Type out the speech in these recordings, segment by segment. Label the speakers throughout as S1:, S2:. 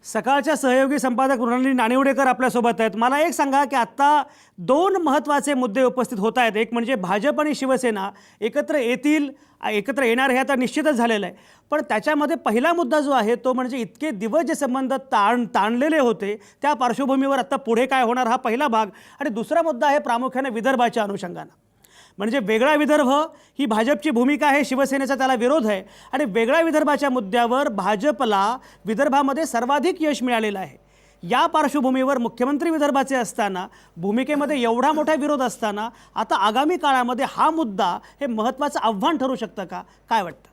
S1: सकाळच्या सहयोगी संपादक मृणाली नानिवडेकर आपल्यासोबत आहेत। मला एक सांगा की आता दोन महत्त्वाचे मुद्दे उपस्थित होत आहेत। एक म्हणजे भाजप आणि शिवसेना एकत्र येतील, एकत्र येणार हे आता निश्चितच झालेलं आहे। पण त्याच्यामध्ये पहिला मुद्दा जो आहे तो म्हणजे इतके दिवस जे संबंध ताणलेले होते त्या पार्श्वभूमीवर आता पुढे काय होणार हा पहिला भाग। आणि दुसरा मुद्दा आहे प्रामुख्याने विदर्भाच्या अनुषंगाने, म्हणजे वेगळा विदर्भ ही भाजपची भूमिका आहे, शिवसेनेचा त्याला विरोध आहे। आणि वेगळ्या विदर्भाच्या मुद्द्यावर भाजपला विदर्भामध्ये सर्वाधिक यश मिळालेलं आहे। या पार्श्वभूमीवर मुख्यमंत्री विदर्भाचे असताना भूमिकेमध्ये एवढा मोठा विरोध असताना आता आगामी काळामध्ये हा मुद्दा हे महत्त्वाचं आव्हान ठरू शकतं का, काय वाटतं?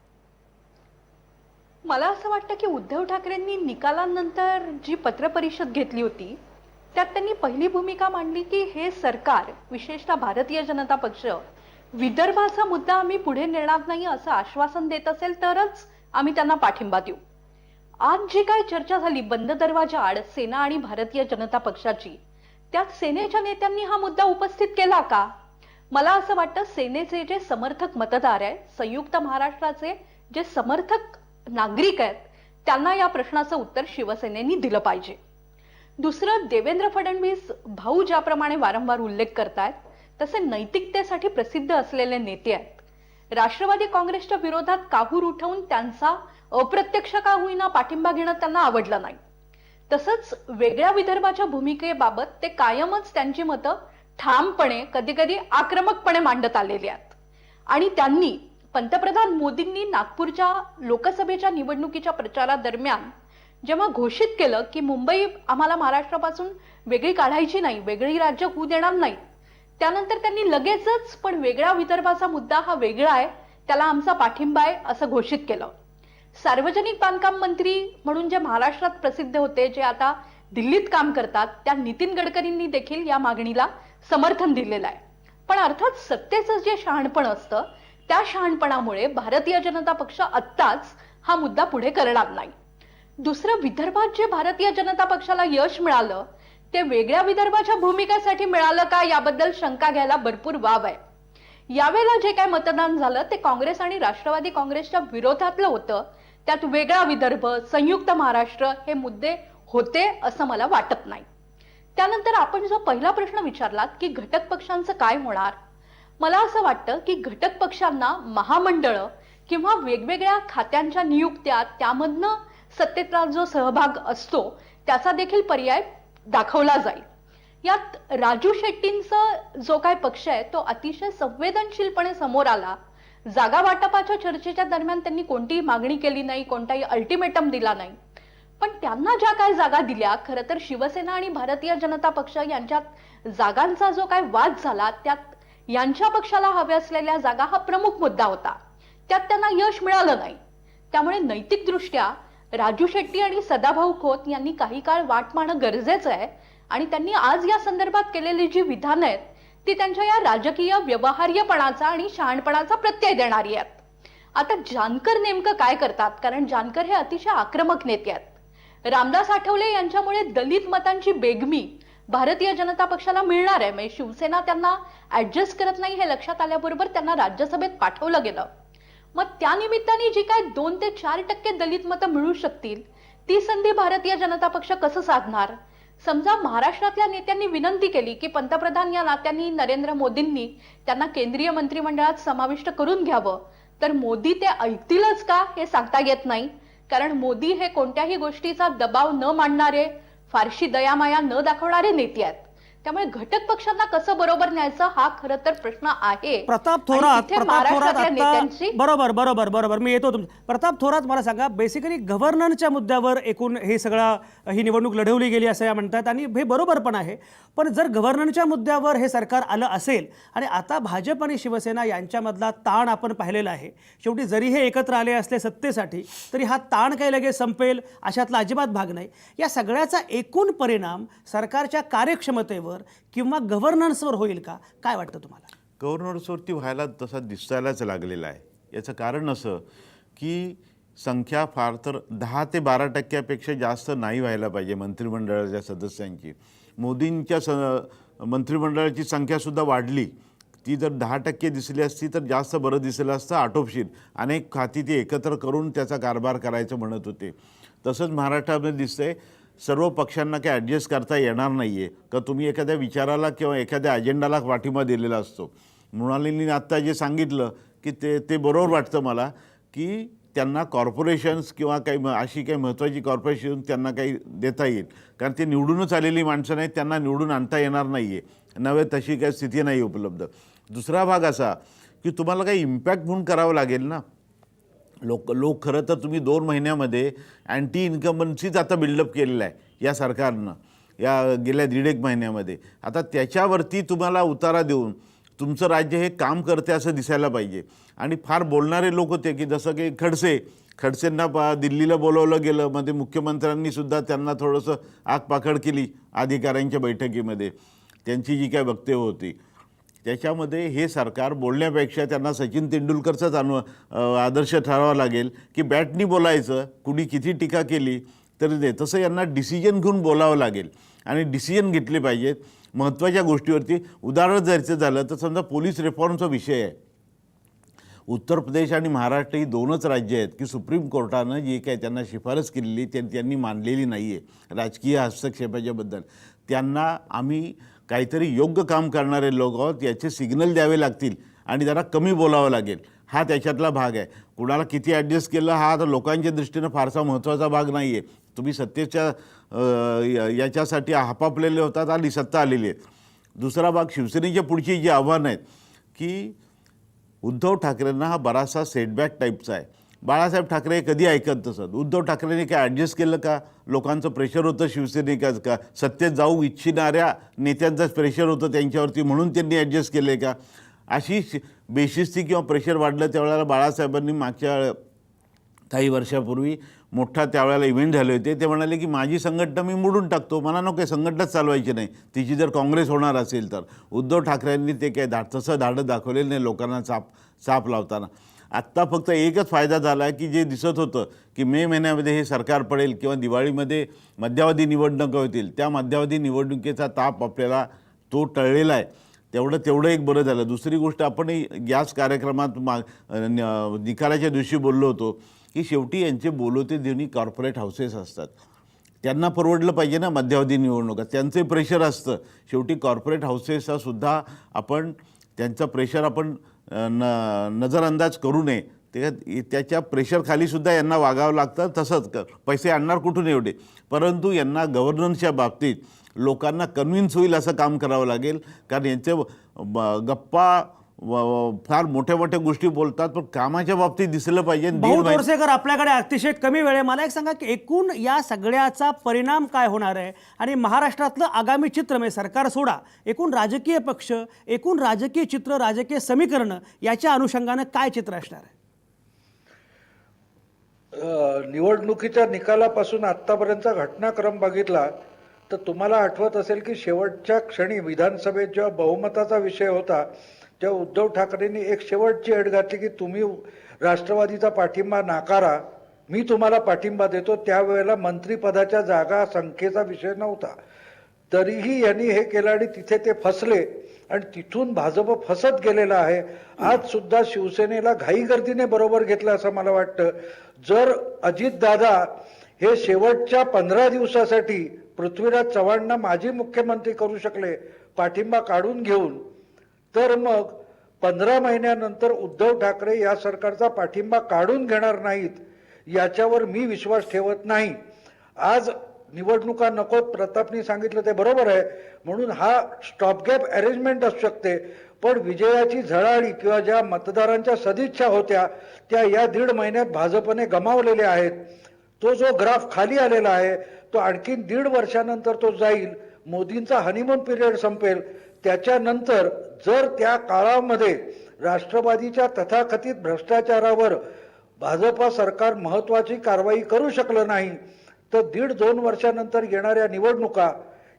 S2: मला असं वाटतं की उद्धव ठाकरेंनी निकालानंतर जी पत्रपरिषद घेतली होती त्यात त्यांनी पहिली भूमिका मांडली की हे सरकार, विशेषतः भारतीय जनता पक्ष, विदर्भाचा मुद्दा आम्ही पुढे नेणार नाही असं आश्वासन देत असेल तरच आम्ही त्यांना पाठिंबा देऊ। आज जी काय चर्चा झाली बंद दरवाजा आड सेना आणि भारतीय जनता पक्षाची, त्यात सेनेच्या नेत्यांनी हा मुद्दा उपस्थित केला का? मला असं वाटतं सेनेचे जे समर्थक मतदार आहेत, संयुक्त महाराष्ट्राचे जे समर्थक नागरिक आहेत, त्यांना या प्रश्नाचं उत्तर शिवसेनेने दिलं पाहिजे। दुसरं, देवेंद्र फडणवीस भाऊ ज्याप्रमाणे वारंवार उल्लेख करतात तसे नैतिकतेसाठी प्रसिद्ध असलेले नेते आहेत। राष्ट्रवादी काँग्रेसच्या विरोधात काहूर उठवून त्यांचा अप्रत्यक्ष का होईना पाठिंबा घेणं त्यांना आवडलं नाही। तसंच वेगळ्या विदर्भाच्या भूमिकेबाबत ते कायमच त्यांची मतं ठामपणे, कधी कधी आक्रमकपणे मांडत आलेली आहेत। आणि त्यांनी पंतप्रधान मोदींनी नागपूरच्या लोकसभेच्या निवडणुकीच्या प्रचारादरम्यान जेव्हा घोषित केलं की मुंबई आम्हाला महाराष्ट्रापासून वेगळी काढायची नाही, वेगळी राज्य होऊ देणार नाही, त्यानंतर त्यांनी लगेचच पण वेगळ्या विदर्भाचा मुद्दा हा वेगळा आहे, त्याला आमचा पाठिंबा आहे असं घोषित केलं। सार्वजनिक बांधकाम मंत्री म्हणून जे महाराष्ट्रात प्रसिद्ध होते, जे आता दिल्लीत काम करतात, त्या नितीन गडकरींनी देखील या मागणीला समर्थन दिलेलं आहे। पण अर्थात सत्तेचं जे शहाणपण असतं त्या शहाणपणामुळे भारतीय जनता पक्ष आत्ताच हा मुद्दा पुढे करणार नाही। दुसरं, विदर्भात जे भारतीय जनता पक्षाला यश मिळालं ते वेगळ्या विदर्भाच्या भूमिकेसाठी मिळालं का याबद्दल शंका घ्यायला भरपूर वाव आहे। यावेळेला जे काय मतदान झालं ते काँग्रेस आणि राष्ट्रवादी काँग्रेसच्या विरोधातलं होतं, त्यात वेगळा विदर्भ, संयुक्त महाराष्ट्र हे मुद्दे होते असं मला वाटत नाही। त्यानंतर आपण जो पहिला प्रश्न विचारलात की घटक पक्षांचं काय होणार, मला असं वाटतं की घटक पक्षांना महामंडळ किंवा वेगवेगळ्या खात्यांच्या नियुक्त्या, त्यामधनं सत्तेचा जो सहभाग असतो त्याचा देखील पर्याय दाखवला जाईल। यात राजू शेट्टींचा जो काय पक्ष आहे तो अतिशय संवेदनशीलपणे समोर आला। जागा वाटपाच्या चर्चेच्या दरम्यान त्यांनी कोणतीही मागणी केली नाही, कोणताही अल्टिमेटम दिला नाही, पण त्यांना ज्या काय जागा दिल्या, खरं तर शिवसेना आणि भारतीय जनता पक्ष यांच्यात जागांचा जो काय वाद झाला त्यात यांच्या पक्षाला हव्या असलेल्या जागा हा प्रमुख मुद्दा होता, त्यात त्यांना यश मिळालं नाही। त्यामुळे नैतिकदृष्ट्या राजू शेट्टी आणि सदाभाऊ खोत यांनी काही काळ वाट पाहणं गरजेचं आहे आणि त्यांनी आज या संदर्भात केलेली जी विधानं आहेत ती त्यांच्या या राजकीय व्यवहार्यपणाचा आणि शहाणपणाचा प्रत्यय देणारी आहेत। आता जानकर नेमकं काय करतात, कारण जानकर हे अतिशय आक्रमक नेते आहेत। रामदास आठवले यांच्यामुळे दलित मतांची बेगमी भारतीय जनता पक्षाला मिळणार आहे, म्हणजे शिवसेना त्यांना ऍडजस्ट करत नाही हे लक्षात आल्याबरोबर त्यांना राज्यसभेत पाठवलं गेलं। मग त्या निमित्ताने जी काय 2 ते 4% दलित मतं मिळू शकतील ती संधी भारतीय जनता पक्ष कसं साधणार? समजा महाराष्ट्रातल्या नेत्यांनी विनंती केली की पंतप्रधान या नात्याने नरेंद्र मोदींनी त्यांना केंद्रीय मंत्रिमंडळात समाविष्ट करून घ्यावं, तर मोदी ते ऐकतीलच का हे सांगता येत नाही, कारण मोदी हे कोणत्याही गोष्टीचा दबाव न मांडणारे, फारशी दयामाया न दाखवणारे नेते आहेत। त्यामुळे घटक पक्षांना कसं बरोबर न्यायचं हा खरं तर प्रश्न आहे।
S1: प्रताप थोरात बरोबर मी येतो प्रताप थोरात, मला सांगा, बेसिकली गव्हर्नन्सच्या मुद्द्यावर एकूण ही निवडणूक लढवली गेली असं या म्हणतात आणि हे बरोबर पण आहे। पण जर गव्हर्नन्सच्या मुद्द्यावर हे सरकार आलं असेल आणि आता भाजप आणि शिवसेना यांच्यामधला ताण आपण पाहिलेला आहे, शेवटी जरी हे एकत्र आले असले सत्तेसाठी तरी हा ताण काही लगेच संपेल अशातला अजिबात भाग नाही। या सगळ्याचा एकूण परिणाम सरकारच्या कार्यक्षमतेवर किंवा गव्हर्नन्सवर होईल का, काय वाटतं तुम्हाला?
S3: गव्हर्नन्सवरती व्हायला तसा दिसायलाच लागलेला आहे। याचं कारण असं की संख्या फार तर 10 ते 12% जास्त नाही व्हायला पाहिजे मंत्रिमंडळाच्या सदस्यांची। मोदींच्या मंत्रिमंडळाची संख्यासुद्धा वाढली, ती जर 10% दिसली असती तर जास्त बरं दिसलं असतं। आटोपशीर अनेक खाती ती एकत्र करून त्याचा कारभार करायचं म्हणत होते। तसंच महाराष्ट्रामध्ये दिसतंय सर्व पक्षांना काही ॲडजस्ट करता येणार नाही आहे का तुम्ही एखाद्या विचाराला किंवा एखाद्या अजेंडाला पाठिंबा दिलेला असतो. मृणालिनीने आत्ता जे सांगितलं की ते बरोबर वाटतं मला की त्यांना कॉर्पोरेशन्स किंवा काही अशी काही महत्त्वाची कॉर्पोरेशन त्यांना काही देता येईल, कारण ते निवडूनच आलेली माणसं नाहीत, त्यांना निवडून आणता येणार नाही आहे, नव्हे तशी काही स्थिती नाही उपलब्ध. दुसरा भाग असा की तुम्हाला काही इम्पॅक्ट म्हणून करावं लागेल ना. लोक खरं तर तुम्ही 2 महिन्यामध्ये अँटी इन्कम्बन्सीच आता बिल्डअप केलेला आहे या सरकारनं या गेल्या 1.5 महिन्यामध्ये. आता त्याच्यावरती तुम्हाला उतारा देऊन तुमचं राज्य हे काम करते असं दिसायला पाहिजे. आणि फार बोलणारे लोक होते की जसं की खडसेंना दिल्लीला बोलवलं गेलं, मध्ये मुख्यमंत्र्यांनी सुद्धा त्यांना थोडंसं आगपाखड केली अधिकाऱ्यांच्या बैठकीमध्ये, त्यांची जी काय वक्तव्य होती त्याच्यामध्ये हे सरकार बोलण्यापेक्षा त्यांना सचिन तेंडुलकरचाच आदर्श ठरावा लागेल की बॅटनी बोलायचं, कुणी किती टीका केली तरी ते तसं यांना डिसिजन घेऊन बोलावं लागेल आणि डिसिजन घेतले पाहिजेत महत्त्वाच्या गोष्टीवरती. उदाहरण द्यायचं झालं तर समजा पोलीस रिफॉर्मचा विषय आहे. उत्तर प्रदेश आणि महाराष्ट्र ही 2च राज्य आहेत की सुप्रीम कोर्टानं जी काही त्यांना शिफारस केलेली त्यांनी मानलेली नाही आहे राजकीय हस्तक्षेपाच्याबद्दल. त्यांना आम्ही काहीतरी योग्य काम करणारे लोक आहोत याचे सिग्नल द्यावे लागतील आणि जरा कमी बोलावं लागेल, हा त्याच्यातला भाग आहे. कुणाला किती ॲडजस्ट केलं हा आता लोकांच्या दृष्टीनं फारसा महत्त्वाचा भाग नाही आहे. तुम्ही सत्तेच्या याच्यासाठी हापापलेले होतात आणि सत्ता आलेली आहे. दुसरा भाग शिवसेनेच्या पुढची जी आव्हानं आहेत की उद्धव ठाकरेंना हा बराचसा सेटबॅक टाईपचा आहे. बाळासाहेब ठाकरे कधी ऐकत नसत. उद्धव ठाकरेंनी काय ॲडजस्ट केलं का? लोकांचं प्रेशर होतं शिवसेनेकाच का? सत्तेत जाऊ इच्छिणाऱ्या नेत्यांचंच प्रेशर होतं त्यांच्यावरती म्हणून त्यांनी ॲडजस्ट केले का? अशी बेशिस्ती किंवा प्रेशर वाढलं त्यावेळेला बाळासाहेबांनी मागच्या काही वर्षापूर्वी मोठा त्यावेळेला इव्हेंट झाले होते. ते म्हणाले की माझी संघटना मी मोडून टाकतो, मला नको संघटनाच चालवायची नाही, तिची जर काँग्रेस होणार असेल तर. उद्धव ठाकरेंनी ते काय तसं धाडं दाखवलेलं नाही लोकांना चाप लावताना. आत्ता फक्त एकच फायदा झाला आहे की जे दिसत होतं की मे महिन्यामध्ये हे सरकार पडेल किंवा दिवाळीमध्ये मध्यावधी निवडणुका होतील, त्या मध्यावधी निवडणुकीचा ताप आपल्याला तो टळलेला आहे. तेवढं एक बरं झालं. दुसरी गोष्ट आपण याच कार्यक्रमात निकालाच्या दिवशी बोललो होतो की शेवटी यांचे बोलवते दोन्ही कॉर्पोरेट हाऊसेस असतात. त्यांना परवडलं पाहिजे ना मध्यावधी निवडणुका, त्यांचे प्रेशर असतं. शेवटी कॉर्पोरेट हाऊसेसचा सुद्धा आपण त्यांचं प्रेशर आपण नजरअंदाज करू नये. त्याच्या प्रेशरखालीसुद्धा यांना वागावं लागतं. तसंच पैसे आणणार कुठून एवढे, परंतु यांना गव्हर्नन्सच्या बाबतीत लोकांना कन्व्हिन्स होईल असं काम करावं लागेल. कारण यांचे गप्पा फार मोठ्या मोठ्या गोष्टी बोलतात पण कामाच्या बाबतीत दिसलं पाहिजे.
S1: भाऊ तोरसेकर, आपल्याकडे अतिशय कमी वेळ आहे. मला एक सांगा की एकूण या सगळ्याचा परिणाम काय होणार आहे आणि महाराष्ट्रातलं आगामी चित्र म्हणजे सरकार सोडा, एकूण राजकीय पक्ष, एकूण राजकीय चित्र, राजकीय समीकरणं याच्या अनुषंगानं काय चित्र असणार आहे?
S4: निवडणुकीच्या निकालापासून आत्तापर्यंतचा घटनाक्रम बघितला तर तुम्हाला आठवत असेल की शेवटच्या क्षणी विधानसभेत जेव्हा बहुमताचा विषय होता तेव्हा उद्धव ठाकरेंनी एक शेवटची अट घातली की तुम्ही राष्ट्रवादीचा पाठिंबा नाकारा, मी तुम्हाला पाठिंबा देतो. त्यावेळेला मंत्रिपदाच्या जागा संख्येचा विषय नव्हता, तरीही यांनी हे केलं आणि तिथे ते फसले आणि तिथून भाजप फसत गेलेला आहे. आज सुद्धा शिवसेनेला घाईगर्दीने बरोबर घेतलं असं मला वाटतं. जर अजितदादा हे शेवटच्या 15 दिवसासाठी पृथ्वीराज चव्हाणांना माजी मुख्यमंत्री करू शकले पाठिंबा काढून घेऊन, तर मग 15 महिन्यानंतर उद्धव ठाकरे या सरकारचा पाठिंबा काढून घेणार नाहीत याच्यावर मी विश्वास ठेवत नाही. आज निवडणुका नको प्रतापनी सांगितलं ते बरोबर आहे, म्हणून हा स्टॉपगॅप अरेंजमेंट असू शकते. पण विजयाची झळाळी किंवा ज्या मतदारांच्या सदिच्छा होत्या त्या या 1.5 महिन्यात भाजपने गमावलेल्या आहेत. तो जो ग्राफ खाली आलेला आहे तो आणखीन 1.5 वर्षानंतर तो जाईल. मोदींचा हनीमून पिरियड संपेल, त्याच्यानंतर जर त्या काळामध्ये राष्ट्रवादीच्या तथाकथित भ्रष्टाचारावर भाजपा सरकार महत्त्वाची कारवाई करू शकलं नाही तर 1.5-2 वर्षानंतर येणाऱ्या निवडणुका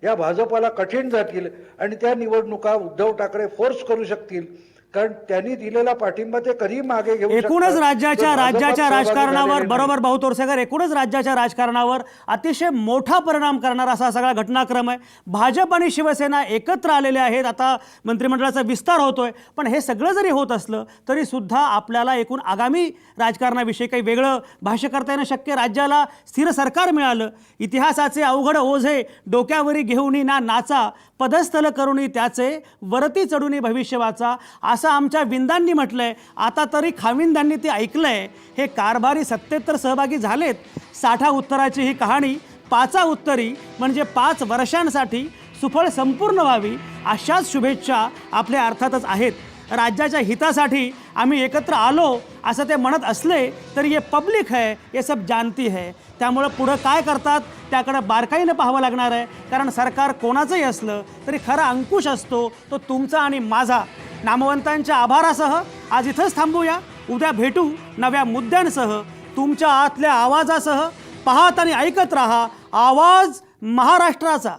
S4: या भाजपाला कठीण जातील आणि त्या निवडणुका उद्धव ठाकरे फोर्स करू शकतील. कारण त्यांनी दिलेला पाठिंबा ते कधी मागे घेऊ
S1: एकूणच
S4: शकतात.
S1: राज्याच्या
S4: ते भाजपात
S1: राज्याच्या
S4: सहभागी
S1: राजकारणावर
S4: झालेले
S1: बरोबर भाऊ तोरसेकर, एकूणच राज्याच्या राजकारणावर अतिशय मोठा परिणाम करणारा असा सगळा घटनाक्रम आहे. भाजप आणि शिवसेना एकत्र आलेले आहेत, आता मंत्रिमंडळाचा विस्तार होतोय. पण हे सगळं जरी होत असलं तरी सुद्धा आपल्याला एकूण आगामी राजकारणाविषयी काही वेगळं भाष्य करता येणं शक्य. राज्याला स्थिर सरकार मिळालं, इतिहासाचे अवघड ओझे डोक्यावरी घेऊनी ना नाचा, पदस्थल करुणी त्याचे वरती चढुनी भविष्यवाचा, असं आमच्या विंदांनी म्हटलंय. आता तरी खाविंदांनी ते ऐकलंय. हे कारभारी सत्तेत तर सहभागी झालेत. 60 उत्तराची ही कहाणी 5 उत्तरी म्हणजे 5 वर्षांसाठी सुफळ संपूर्ण व्हावी अशाच शुभेच्छा आपल्या अर्थातच आहेत. राज्याच्या हितासाठी आम्ही एकत्र आलो असं ते म्हणत असले तरी ये पब्लिक है, ये सब जानती है. त्यामुळं पुढं काय करतात त्याकडं बारकाईनं पाहावं लागणार आहे. कारण सरकार कोणाचंही असलं तरी खरा अंकुश असतो तो तुमचा आणि माझा. नामवंतांच्या आभारासह आज इथंच थांबूया. उद्या भेटू नव्या मुद्द्यांसह, तुमच्या आतल्या आवाजासह. पाहत आणि ऐकत राहा आवाज महाराष्ट्राचा.